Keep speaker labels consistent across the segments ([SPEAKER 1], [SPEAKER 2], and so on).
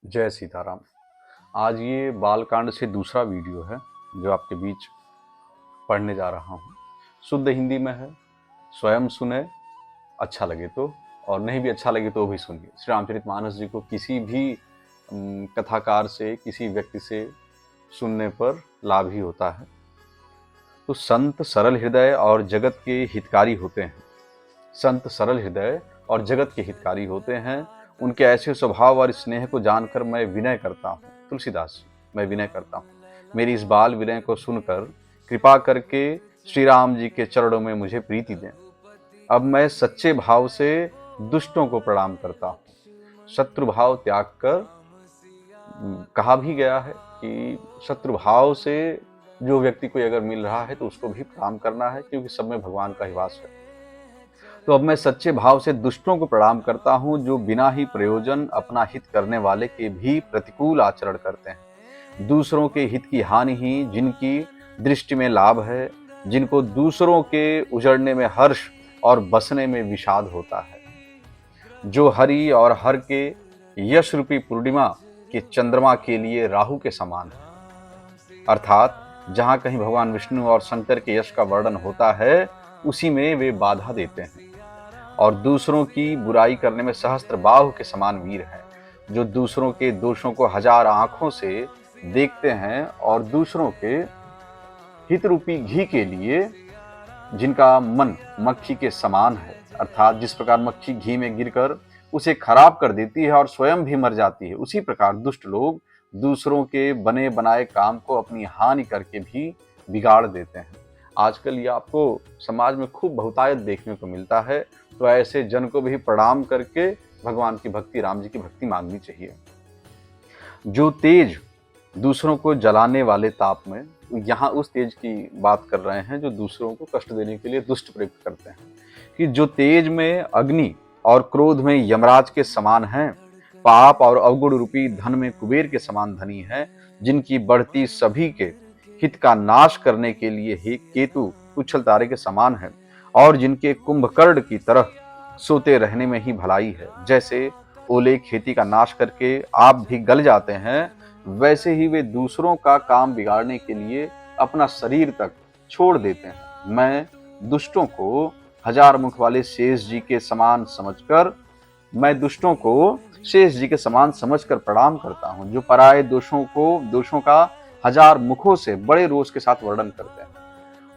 [SPEAKER 1] जय सीताराम। आज ये बालकांड से दूसरा वीडियो है जो आपके बीच पढ़ने जा रहा हूँ। शुद्ध हिंदी में है, स्वयं सुने, अच्छा लगे तो, और नहीं भी अच्छा लगे तो भी सुनिए। श्री रामचरितमानस जी को किसी भी कथाकार से, किसी व्यक्ति से सुनने पर लाभ ही होता है। तो संत सरल हृदय और जगत के हितकारी होते हैं। संत सरल हृदय और जगत के हितकारी होते हैं। उनके ऐसे स्वभाव और स्नेह को जानकर मैं विनय करता हूँ। तुलसीदास जी, मैं विनय करता हूँ। मेरी इस बाल विनय को सुनकर कृपा करके श्री राम जी के चरणों में मुझे प्रीति दें। अब मैं सच्चे भाव से दुष्टों को प्रणाम करता हूँ। शत्रु भाव त्याग कर, कहा भी गया है कि शत्रु भाव से जो व्यक्ति को अगर मिल रहा है तो उसको भी प्रणाम करना है, क्योंकि सब में भगवान का ही वास है। तो अब मैं सच्चे भाव से दुष्टों को प्रणाम करता हूँ, जो बिना ही प्रयोजन अपना हित करने वाले के भी प्रतिकूल आचरण करते हैं। दूसरों के हित की हानि ही जिनकी दृष्टि में लाभ है, जिनको दूसरों के उजड़ने में हर्ष और बसने में विषाद होता है, जो हरि और हर के यश रूपी पूर्णिमा के चंद्रमा के लिए राहु के समान है। अर्थात जहाँ कहीं भगवान विष्णु और शंकर के यश का वर्णन होता है, उसी में वे बाधा देते हैं। और दूसरों की बुराई करने में सहस्त्र बाहु के समान वीर हैं, जो दूसरों के दोषों को हजार आंखों से देखते हैं और दूसरों के हित रूपी घी के लिए जिनका मन मक्खी के समान है, अर्थात जिस प्रकार मक्खी घी में गिरकर उसे खराब कर देती है और स्वयं भी मर जाती है, उसी प्रकार दुष्ट लोग दूसरों के बने बनाए काम को अपनी हानि करके भी बिगाड़ देते हैं। आजकल ये आपको समाज में खूब बहुतायत देखने को मिलता है। तो ऐसे जन को भी प्रणाम करके भगवान की भक्ति, राम जी की भक्ति मांगनी चाहिए। जो तेज दूसरों को जलाने वाले ताप में, यहाँ उस तेज की बात कर रहे हैं जो दूसरों को कष्ट देने के लिए दुष्ट प्रयुक्त करते हैं, कि जो तेज में अग्नि और क्रोध में यमराज के समान हैं, पाप और अवगुण रूपी धन में कुबेर के समान धनी है, जिनकी बढ़ती सभी के हित का नाश करने के लिए ही केतु उछल तारे के समान है, और जिनके कुंभकर्ण की तरह सोते रहने में ही भलाई है। जैसे ओले खेती का नाश करके आप भी गल जाते हैं, वैसे ही वे दूसरों का काम बिगाड़ने के लिए अपना शरीर तक छोड़ देते हैं। मैं दुष्टों को हजार मुख वाले शेष जी के समान समझकर प्रणाम करता हूँ, जो पराये दोषों का हजार मुखों से बड़े रोष के साथ वर्णन करते हैं।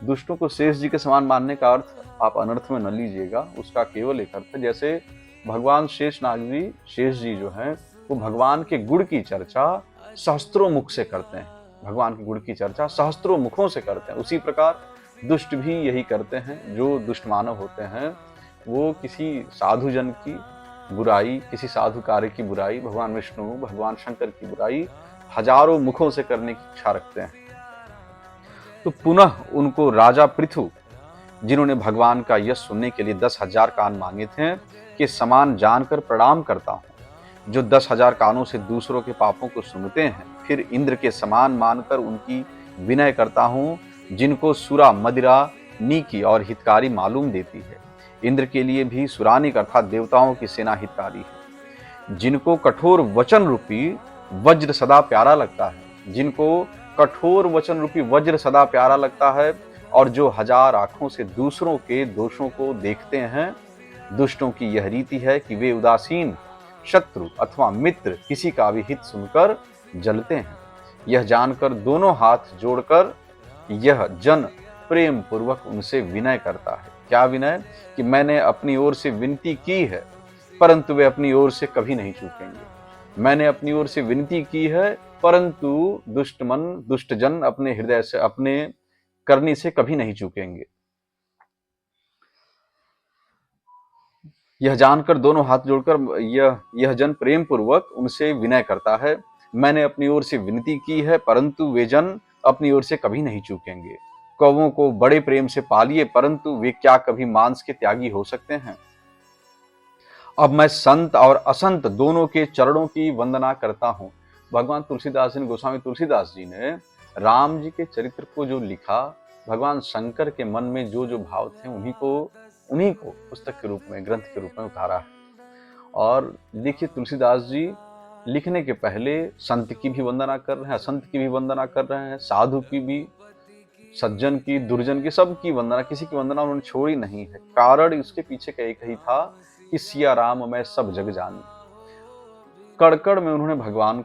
[SPEAKER 1] दुष्टों को शेष जी के समान मानने का अर्थ आप अनर्थ में न लीजिएगा। उसका केवल एक अर्थ है, जैसे भगवान शेष जी जो हैं, वो भगवान के गुण की चर्चा सहस्त्रों मुख से करते हैं। भगवान के गुण की चर्चा सहस्त्रों मुखों से करते हैं। उसी प्रकार दुष्ट भी यही करते हैं। जो दुष्ट मानव होते हैं, वो किसी साधु जन की बुराई, किसी साधु कार्य की बुराई, भगवान विष्णु, भगवान शंकर की बुराई हजारों मुखों से करने की इच्छा रखते हैं। तो पुनः उनको राजा पृथु, जिन्होंने भगवान का यश सुनने के लिए 10,000 कान मांगे थे, के समान जानकर प्रणाम करता हूँ, जो 10,000 कानों से दूसरों के पापों को सुनते हैं। फिर इंद्र के समान मानकर उनकी विनय करता हूँ, जिनको सुरा मदिरा नीकी और हितकारी मालूम देती है। इंद्र के लिए भी सुरानिक अर्थात देवताओं की सेना हितकारी है। जिनको कठोर वचन रूपी वज्र सदा प्यारा लगता है, जिनको कठोर वचन रूपी वज्र सदा प्यारा लगता है, और जो हजार आंखों से दूसरों के दोषों को देखते हैं। दुष्टों की यह रीति है कि वे उदासीन शत्रु अथवा मित्र किसी का भी हित सुनकर जलते हैं। यह जानकर दोनों हाथ जोड़कर यह जन प्रेम पूर्वक उनसे विनय करता है। क्या विनय? कि मैंने अपनी ओर से विनती की है, परंतु वे अपनी ओर से कभी नहीं चूकेंगे। मैंने अपनी ओर से विनती की है, परंतु दुष्ट मन, दुष्ट जन अपने हृदय से, अपने करनी से कभी नहीं चूकेंगे। यह जानकर दोनों हाथ जोड़कर यह जन प्रेम पूर्वक उनसे विनय करता है। मैंने अपनी ओर से विनती की है, परंतु वे जन अपनी ओर से कभी नहीं चूकेंगे। कौवों को बड़े प्रेम से पालिए, परंतु वे क्या कभी मांस के त्यागी हो सकते हैं? अब मैं संत और असंत दोनों के चरणों की वंदना करता हूँ। भगवान तुलसीदास जी, गोस्वामी तुलसीदास जी ने राम जी के चरित्र को जो लिखा, भगवान शंकर के मन में जो जो भाव थे, उन्हीं को पुस्तक के रूप में, ग्रंथ के रूप में उतारा है। और देखिए, तुलसीदास जी लिखने के पहले संत की भी वंदना कर रहे हैं, असंत की भी वंदना कर रहे हैं, साधु की भी, सज्जन की, दुर्जन की, सबकी वंदना, किसी की वंदना उन्होंने छोड़ी नहीं है। कारण इसके पीछे का एक ही था कि सिया राम मैं सब जग जानी। कड़कड़ में उन्होंने भगवान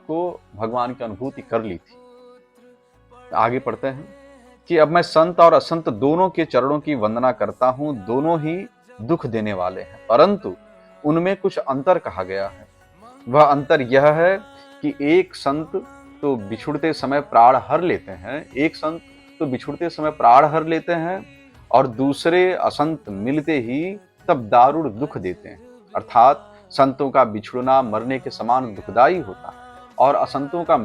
[SPEAKER 1] की अनुभूति कर ली थी। आगे पढ़ते हैं कि अब मैं संत और असंत दोनों के चरणों की वंदना करता हूं, दोनों ही दुख देने वाले हैं, परंतु उनमें कुछ अंतर कहा गया है। वह अंतर यह है कि एक संत तो बिछुड़ते समय प्राण हर लेते हैं, एक संत तो बिछुड़ते समय प्राण हर लेते हैं और दूसरे असंत मिलते ही तब दारुण दुख देते हैं। अर्थात संतों का बिछुड़ना मरने के समान दुखदाई होता है और असंतों का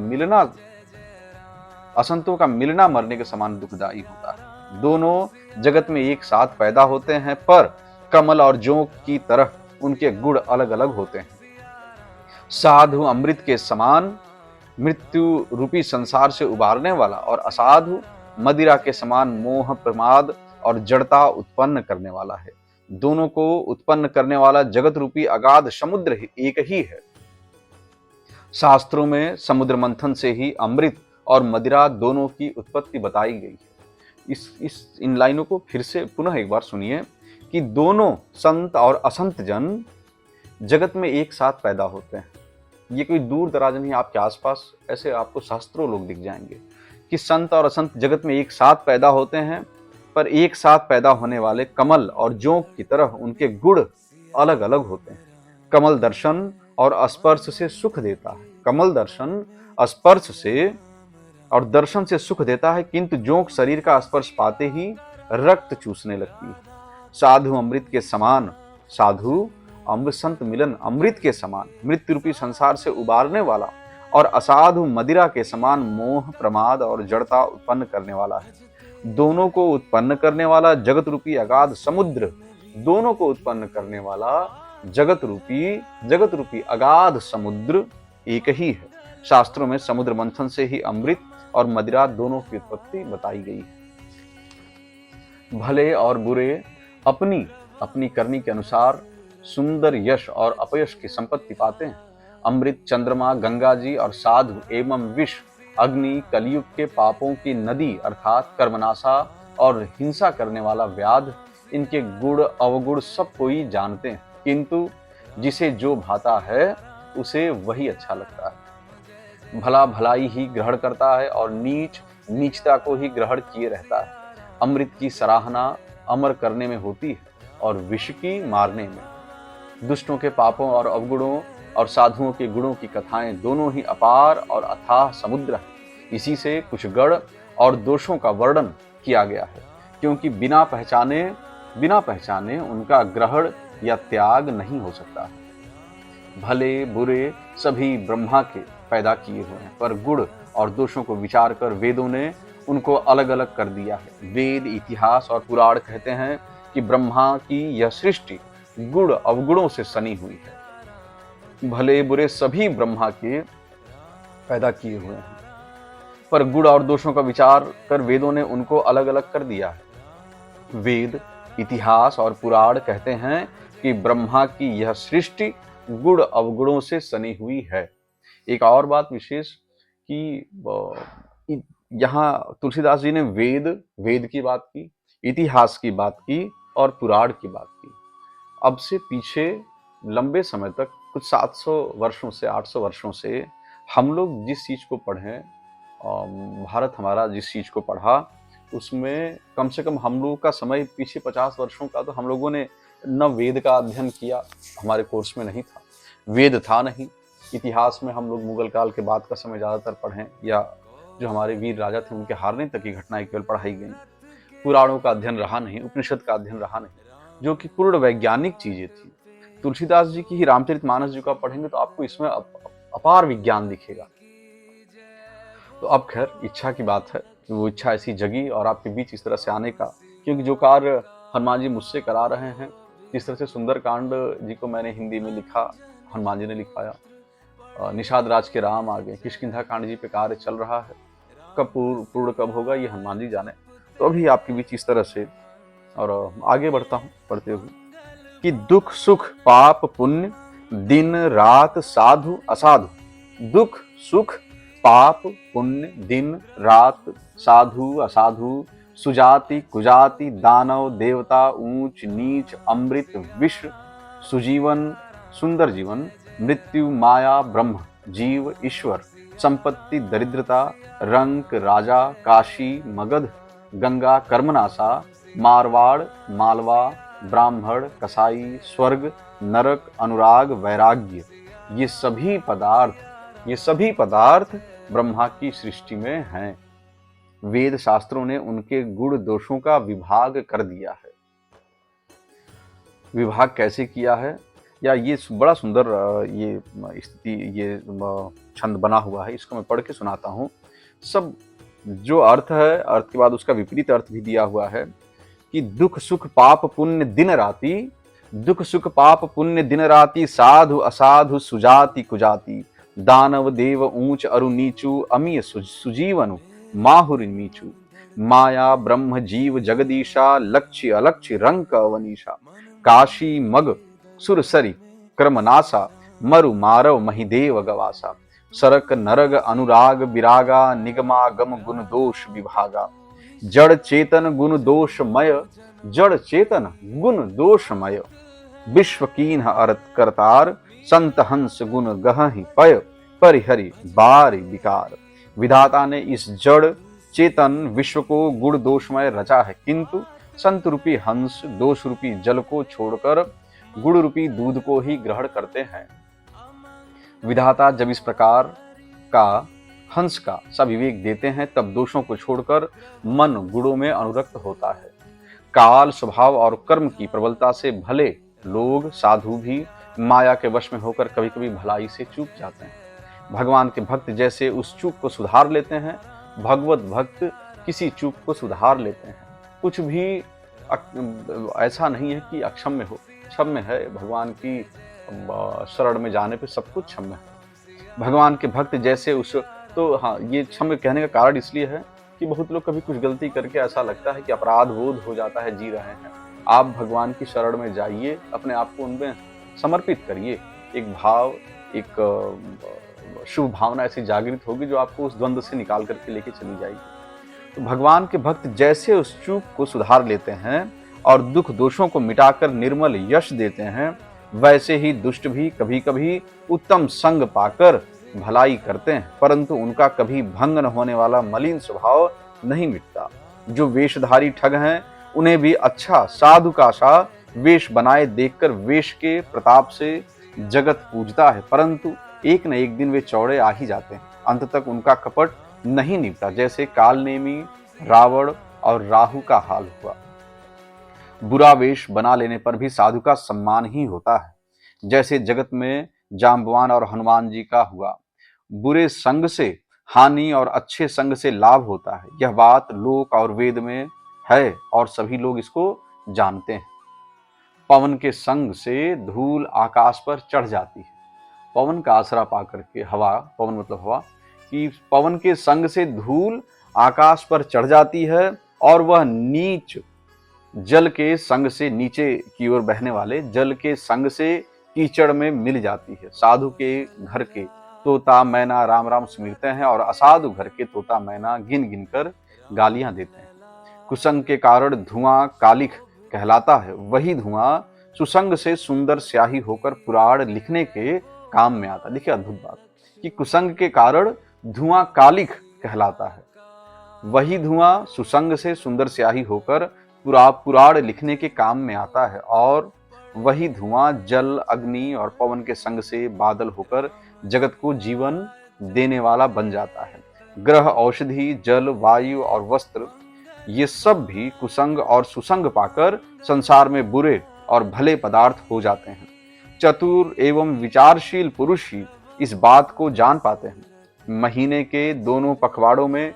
[SPEAKER 1] मिलना मरने के समान दुखदाई होता है। दोनों जगत में एक साथ पैदा होते हैं, पर कमल और जोंक की तरह उनके गुण अलग अलग होते हैं। साधु अमृत के समान मृत्यु रूपी संसार से उबारने वाला और असाधु मदिरा के समान मोह, प्रमाद और जड़ता उत्पन्न करने वाला है। दोनों को उत्पन्न करने वाला जगत रूपी अगाध समुद्र एक ही है। शास्त्रों में समुद्र मंथन से ही अमृत और मदिरा दोनों की उत्पत्ति बताई गई है। इन लाइनों को फिर से पुनः एक बार सुनिए कि दोनों संत और असंत जन जगत में एक साथ पैदा होते हैं। ये कोई दूर दराज नहीं, आपके आसपास ऐसे आपको शास्त्रों लोग दिख जाएंगे कि संत और असंत जगत में एक साथ पैदा होते हैं, पर एक साथ पैदा होने वाले कमल और जोंक की तरह उनके गुण अलग अलग होते हैं। कमल दर्शन और स्पर्श से सुख देता है, कमल दर्शन स्पर्श से और दर्शन से सुख देता है, किंतु जोंक शरीर का स्पर्श पाते ही रक्त चूसने लगती है। साधु अमृत के समान, साधु अमृत संत मिलन अमृत के समान मृत्यु रूपी संसार से उबारने वाला और असाधु मदिरा के समान मोह, प्रमाद और जड़ता उत्पन्न करने वाला है। दोनों को उत्पन्न करने वाला जगत रूपी अगाध समुद्र, दोनों को उत्पन्न करने वाला जगत रूपी अगाध समुद्र एक ही है। शास्त्रों में समुद्र मंथन से ही अमृत और मदिरा दोनों की उत्पत्ति बताई गई है। भले और बुरे अपनी अपनी करनी के अनुसार सुंदर यश और अपयश की संपत्ति पाते हैं। अमृत, चंद्रमा, गंगा जी और साधु एवं विष, अग्नि, कलयुग के पापों की नदी अर्थात कर्मनाशा और हिंसा करने वाला व्याध, इनके गुण अवगुण सब कोई जानते हैं, किंतु जिसे जो भाता है उसे वही अच्छा लगता है। भला भलाई ही ग्रहण करता है और नीच नीचता को ही ग्रहण किए रहता है। अमृत की सराहना अमर करने में होती है और विष की मारने में। दुष्टों के पापों और अवगुणों और साधुओं के गुणों की कथाएं दोनों ही अपार और अथाह समुद्र है। इसी से कुछ गण और दोषों का वर्णन किया गया है, क्योंकि बिना पहचाने उनका ग्रहण या त्याग नहीं हो सकता है। भले बुरे सभी ब्रह्मा के पैदा किए हुए हैं, पर गुण और दोषों को विचार कर वेदों ने उनको अलग अलग कर दिया है। वेद, इतिहास और पुराण कहते हैं कि ब्रह्मा की यह सृष्टि गुण अवगुणों से सनी हुई है। भले बुरे सभी ब्रह्मा के पैदा किए हुए हैं, पर गुण और दोषों का विचार कर वेदों ने उनको अलग अलग कर दिया है। वेद, इतिहास और पुराण कहते हैं कि ब्रह्मा की यह सृष्टि गुण अवगुणों से सनी हुई है। एक और बात विशेष कि यहाँ तुलसीदास जी ने वेद की बात की, इतिहास की बात की और पुराण की बात की। अब से पीछे लंबे समय तक कुछ 700 वर्षों से 800 वर्षों से हम लोग जिस चीज को पढ़े, भारत हमारा जिस चीज को पढ़ा, उसमें कम से कम हम लोगों का समय पीछे 50 वर्षों का तो हम लोगों ने न वेद का अध्ययन किया, हमारे कोर्स में नहीं था, वेद था नहीं। इतिहास में हम लोग मुगल काल के बाद का समय ज़्यादातर पढ़ें, या जो हमारे वीर राजा थे उनके हारने तक की घटनाएं केवल पढ़ाई गई। पुराणों का अध्ययन रहा नहीं, उपनिषद का अध्ययन रहा नहीं, जो कि पूर्ण वैज्ञानिक चीजें थी। तुलसीदास जी की ही रामचरितमानस जी का पढ़ेंगे तो आपको इसमें अपार विज्ञान दिखेगा। तो अब खैर इच्छा की बात है, वो इच्छा ऐसी जगी और आपके बीच इस तरह से आने का, क्योंकि जो कार्य हनुमान जी मुझसे करा रहे हैं, जिस तरह से सुंदरकांड जी को मैंने हिंदी में लिखा, हनुमान जी ने लिखवाया, निषाद राज के राम आ गए, किष्किंधा कांड जी पे कार्य चल रहा है, कब पूर्ण कब होगा ये हनुमान जी जाने। तो अभी आपके बीच इस तरह से और आगे बढ़ता हूँ पढ़ते हुए कि दुख सुख पाप पुण्य दिन रात साधु असाधु दुख सुख पाप पुण्य दिन रात साधु असाधु सुजाति कुजाति दानव देवता ऊंच नीच अमृत विश्व सुजीवन सुंदर जीवन मृत्यु माया ब्रह्म जीव ईश्वर संपत्ति दरिद्रता रंक राजा काशी मगध गंगा कर्मनाशा मारवाड़ मालवा ब्राह्मण कसाई स्वर्ग नरक अनुराग वैराग्य ये सभी पदार्थ ब्रह्मा की सृष्टि में हैं। वेद शास्त्रों ने उनके गुण दोषों का विभाग कर दिया है। विभाग कैसे किया है, या ये बड़ा सुंदर ये स्थिति ये छंद बना हुआ है, इसको मैं पढ़ के सुनाता हूँ। सब जो अर्थ है, अर्थ के बाद उसका विपरीत अर्थ भी दिया हुआ है कि दुख सुख पाप पुण्य दिन राति, दुख सुख पाप पुण्य दिन राति साधु असाधु सुजाति कुजाति दानव देव ऊंच अरु नीचू अमीय सुजीवनु माहुर नीचू माया ब्रह्म जीव जगदीशा लक्ष्य अलक्ष्य रंक अवनीशा काशी मग सुरसरी क्रमनासा मरु मारव महिदेव गवासा सरक नरग अनुराग विरागा निगमागम गुण दोष विभागा जड़ चेतन गुण दोषमय जड़ चेतन गुण दोषमय विश्व कीन अर्थ करतार संत हंस गुण गहहि पय परिहरि बारि विकार। विधाता ने इस जड़ चेतन विश्व को गुण दोषमय रचा है, किंतु संत रूपी हंस दोष रूपी जल को छोड़कर गुण रूपी दूध को ही ग्रहण करते हैं। विधाता जब इस प्रकार का हंस का सविवेक देते हैं, तब दोषों को छोड़कर मन गुणों में अनुरक्त होता है। काल स्वभाव और कर्म की प्रबलता से भले लोग साधु भी माया के वश में होकर कभी कभी भलाई से चूक जाते हैं। भगवान के भक्त जैसे उस चूक को सुधार लेते हैं, भगवत भक्त किसी चूक को सुधार लेते हैं। कुछ भी ऐसा नहीं है कि अक्षम्य हो, क्षम्य है। भगवान की शरण में जाने पे सब कुछ क्षम्य है। भगवान के भक्त जैसे उस तो हाँ, ये क्षम्य कहने का कारण इसलिए है कि बहुत लोग कभी कुछ गलती करके ऐसा लगता है कि अपराध बोध हो जाता है, जी रहे हैं। आप भगवान की शरण में जाइए, अपने आप को उनमें समर्पित करिए। एक भाव, एक शुभ भावना ऐसी जागृत होगी जो आपको उस द्वंद्व से निकाल करके लेके चली जाएगी। तो भगवान के भक्त जैसे उस चूक को सुधार लेते हैं और दुख दोषों को मिटाकर निर्मल यश देते हैं, वैसे ही दुष्ट भी कभी कभी उत्तम संग पाकर भलाई करते हैं, परंतु उनका कभी भंग न होने वाला मलिन स्वभाव नहीं मिटता। जो वेशधारी ठग हैं, उन्हें भी अच्छा साधु का सा वेश बनाए देखकर वेश के प्रताप से जगत पूजता है, परंतु एक न एक दिन वे चौड़े आ ही जाते हैं। अंत तक उनका कपट नहीं निपटा, जैसे कालनेमी रावण और राहु का हाल हुआ। बुरा वेश बना लेने पर भी साधु का सम्मान ही होता है, जैसे जगत में जाम्बवान और हनुमान जी का हुआ। बुरे संग से हानि और अच्छे संग से लाभ होता है। यह बात लोक और वेद में है और सभी लोग इसको जानते हैं। पवन के संग से धूल आकाश पर चढ़ जाती है। पवन का आसरा पाकर के हवा, पवन मतलब हवा, कि पवन के संग से धूल आकाश पर चढ़ जाती है और वह नीच जल के संग से, नीचे की ओर बहने वाले जल के संग से कीचड़ में मिल जाती है। साधु के घर के तोता मैना राम राम सुमिरते हैं और असाधु घर के तोता मैना गिन गिन कर गालियां देते हैं। कुसंग के कारण धुआं कालिख कहलाता है, वही धुआं सुसंग से सुंदर स्याही होकर पुराण लिखने के काम में आता है। देखिए अद्भुत बात कि कुसंग के कारण धुआं कालिख कहलाता है, वही धुआं सुसंग से सुंदर स्याही होकर पुराण लिखने के काम में आता है, और वही धुआं जल अग्नि और पवन के संग से बादल होकर जगत को जीवन देने वाला बन जाता है। ग्रह औषधि जल वायु और वस्त्र ये सब भी कुसंग और सुसंग पाकर संसार में बुरे और भले पदार्थ हो जाते हैं। चतुर एवं विचारशील पुरुष ही इस बात को जान पाते हैं। महीने के दोनों पखवाड़ों में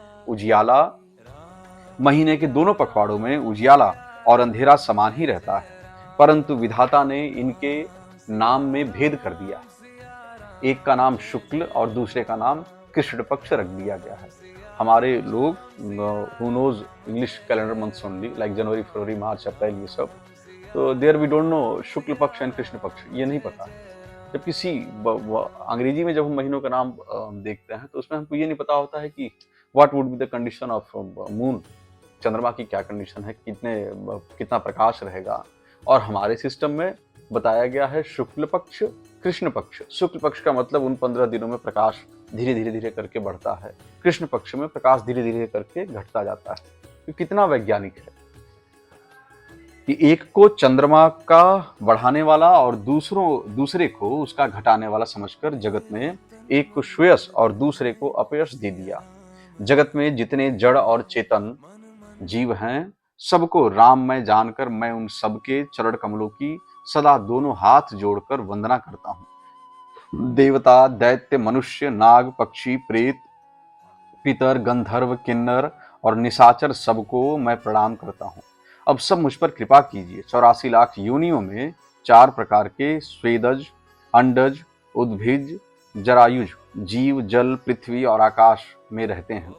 [SPEAKER 1] उजियाला और अंधेरा समान ही रहता है, परंतु विधाता ने इनके नाम में भेद कर दिया। एक का नाम शुक्ल और दूसरे का नाम कृष्ण पक्ष रख दिया गया है। हमारे लोग who knows English calendar months only like जनवरी फरवरी मार्च अप्रैल ये सब, तो देयर वी डोंट नो शुक्ल पक्ष एंड कृष्ण पक्ष, ये नहीं पता। जब किसी अंग्रेजी में जब हम महीनों का नाम देखते हैं तो उसमें हमको ये नहीं पता होता है कि what would be the condition of moon, चंद्रमा की क्या कंडीशन है, कितना प्रकाश रहेगा। और हमारे सिस्टम में बताया गया है शुक्ल पक्ष कृष्ण पक्ष। शुक्ल पक्ष का मतलब उन 15 दिनों में प्रकाश धीरे धीरे करके बढ़ता है, कृष्ण पक्ष में प्रकाश धीरे धीरे करके घटता जाता है। तो कितना वैज्ञानिक है कि एक को चंद्रमा का बढ़ाने वाला और दूसरे को उसका घटाने वाला समझकर जगत में एक को श्रेयस और दूसरे को अपयश दे दिया। जगत में जितने जड़ और चेतन जीव हैं, सबको राम मैं जानकर मैं उन सबके चरण कमलों की सदा दोनों हाथ जोड़कर वंदना करता हूँ। देवता, दैत्य, मनुष्य, नाग, पक्षी, प्रेत, पितर, गंधर्व, किन्नर और निशाचर सबको मैं प्रणाम करता हूँ। अब सब मुझ पर कृपा कीजिए। 84 लाख योनियों में 4 प्रकार के स्वेदज, अंडज, उद्भिज, जरायुज जीव जल, पृथ्वी और आकाश में रहते हैं।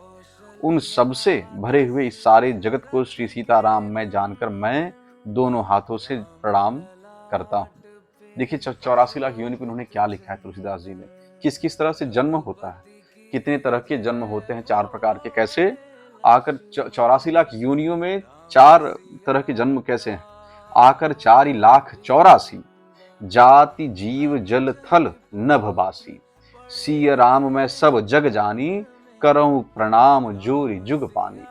[SPEAKER 1] उन सबसे भरे हुए इस सारे जगत को श्री सीताराम मैं जानकर मैं दोनों हाथों से प्रणाम करता हूँ। देखिए 84 लाख योनि पर उन्होंने क्या लिखा है तुलसीदास जी ने, किस किस तरह से जन्म होता है, कितने तरह के जन्म होते हैं, 4 प्रकार के, कैसे आकर 84 लाख योनियों में 4 तरह के जन्म कैसे हैं, आकर 4 लाख 84 जाति जीव जल थल नभबासी, सिय राम मैं सब जग जानी करऊं प्रणाम जोरी जुग पानी।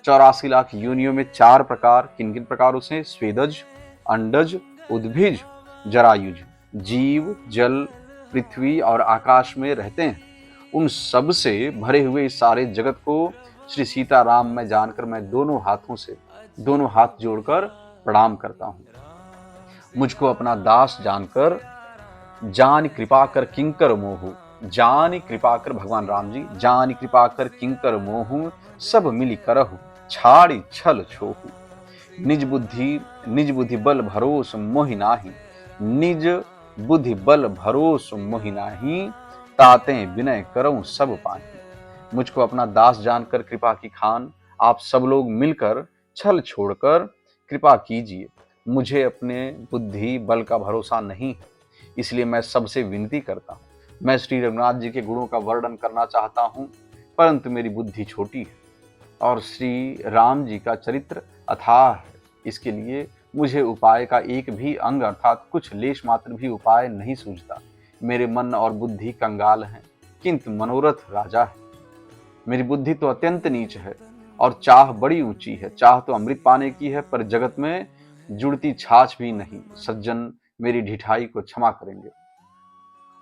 [SPEAKER 1] 84 लाख योनियों में 4 प्रकार, किन किन प्रकारों से, स्वेदज, अंडज, उद्भिज, जरायुज जीव जल, पृथ्वी और आकाश में रहते हैं। उन सब से भरे हुए इस सारे जगत को श्री सीताराम मैं जानकर मैं दोनों हाथ जोड़कर प्रणाम करता हूँ। मुझको अपना दास जानकर जान कृपा कर किंकर मोहू, जान कृपा कर भगवान राम जी, जान कृपा कर किंकर मोहू सब मिली करहु छाड़ी छल छोहू। निज बुद्धि बल भरोस मोहि नाही, निज बुद्धि बल भरोस मोहि नाही, ताते विनय करऊं सब पाही। मुझको अपना दास जानकर कृपा की खान आप सब लोग मिलकर छल छोड़कर कृपा कीजिए। मुझे अपने बुद्धि बल का भरोसा नहीं है, इसलिए मैं सबसे विनती करता हूँ। मैं श्री रघुनाथ जी के गुणों का वर्णन करना चाहता हूँ, परंतु मेरी बुद्धि छोटी है और श्री राम जी का चरित्र अथाह है। इसके लिए मुझे उपाय का एक भी अंग अर्थात कुछ लेश मात्र भी उपाय नहीं सूझता। मेरे मन और बुद्धि कंगाल हैं, किंतु मनोरथ राजा है। मेरी बुद्धि तो अत्यंत नीच है और चाह बड़ी ऊंची है। चाह तो अमृत पाने की है, पर जगत में जुड़ती छाछ भी नहीं। सज्जन मेरी ढिठाई को क्षमा करेंगे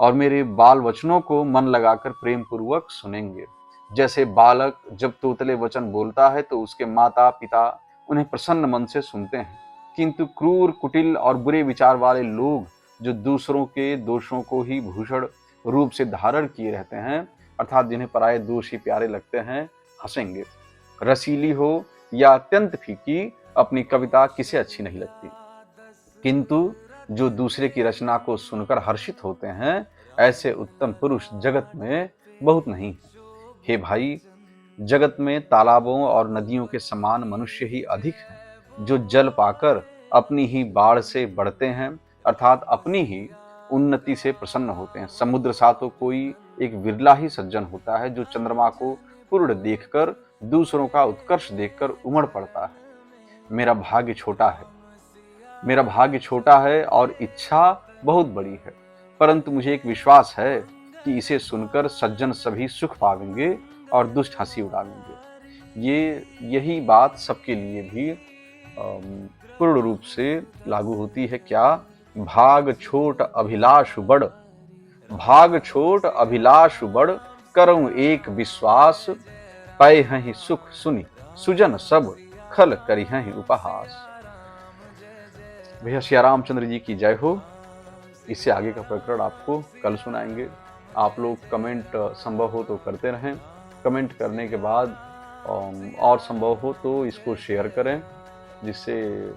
[SPEAKER 1] और मेरे बाल वचनों को मन लगाकर प्रेम पूर्वक सुनेंगे। जैसे बालक जब तोतले वचन बोलता है तो उसके माता पिता उन्हें प्रसन्न मन से सुनते हैं, किंतु क्रूर, कुटिल और बुरे विचार वाले लोग जो दूसरों के दोषों को ही भूषण रूप से धारण किए रहते हैं, अर्थात जिन्हें पराये दोष ही प्यारे लगते हैं, हंसेंगे। रसीली हो या अत्यंत फीकी, अपनी कविता किसे अच्छी नहीं लगती, किंतु जो दूसरे की रचना को सुनकर हर्षित होते हैं, ऐसे उत्तम पुरुष जगत में बहुत नहीं है। हे भाई, जगत में तालाबों और नदियों के समान मनुष्य ही अधिक हैं, जो जल पाकर अपनी ही बाढ़ से बढ़ते हैं, अर्थात अपनी ही उन्नति से प्रसन्न होते हैं। समुद्र सा तो कोई एक विरला ही सज्जन होता है जो चंद्रमा को पूर्ण देखकर दूसरों का उत्कर्ष देखकर उमड़ पड़ता है। मेरा भाग्य छोटा है और इच्छा बहुत बड़ी है, परंतु मुझे एक विश्वास है कि इसे सुनकर सज्जन सभी सुख पावेंगे और दुष्ट हंसी उड़ावेंगे। यही बात सबके लिए भी पूर्ण रूप से लागू होती है। क्या? भाग छोट अभिलाष बड़ करऊं एक विश्वास, पै हहि सुख सुनि सुजन सब खल करि हहि उपहास। भैया श्री रामचंद्र जी की जय हो। इससे आगे का प्रकरण आपको कल सुनाएंगे। आप लोग कमेंट संभव हो तो करते रहें। कमेंट करने के बाद और संभव हो तो इसको शेयर करें, जिससे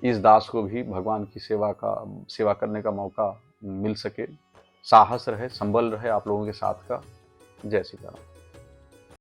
[SPEAKER 1] इस दास को भी भगवान की सेवा करने का मौका मिल सके। साहस रहे, संबल रहे आप लोगों के साथ का। जय सीता राम।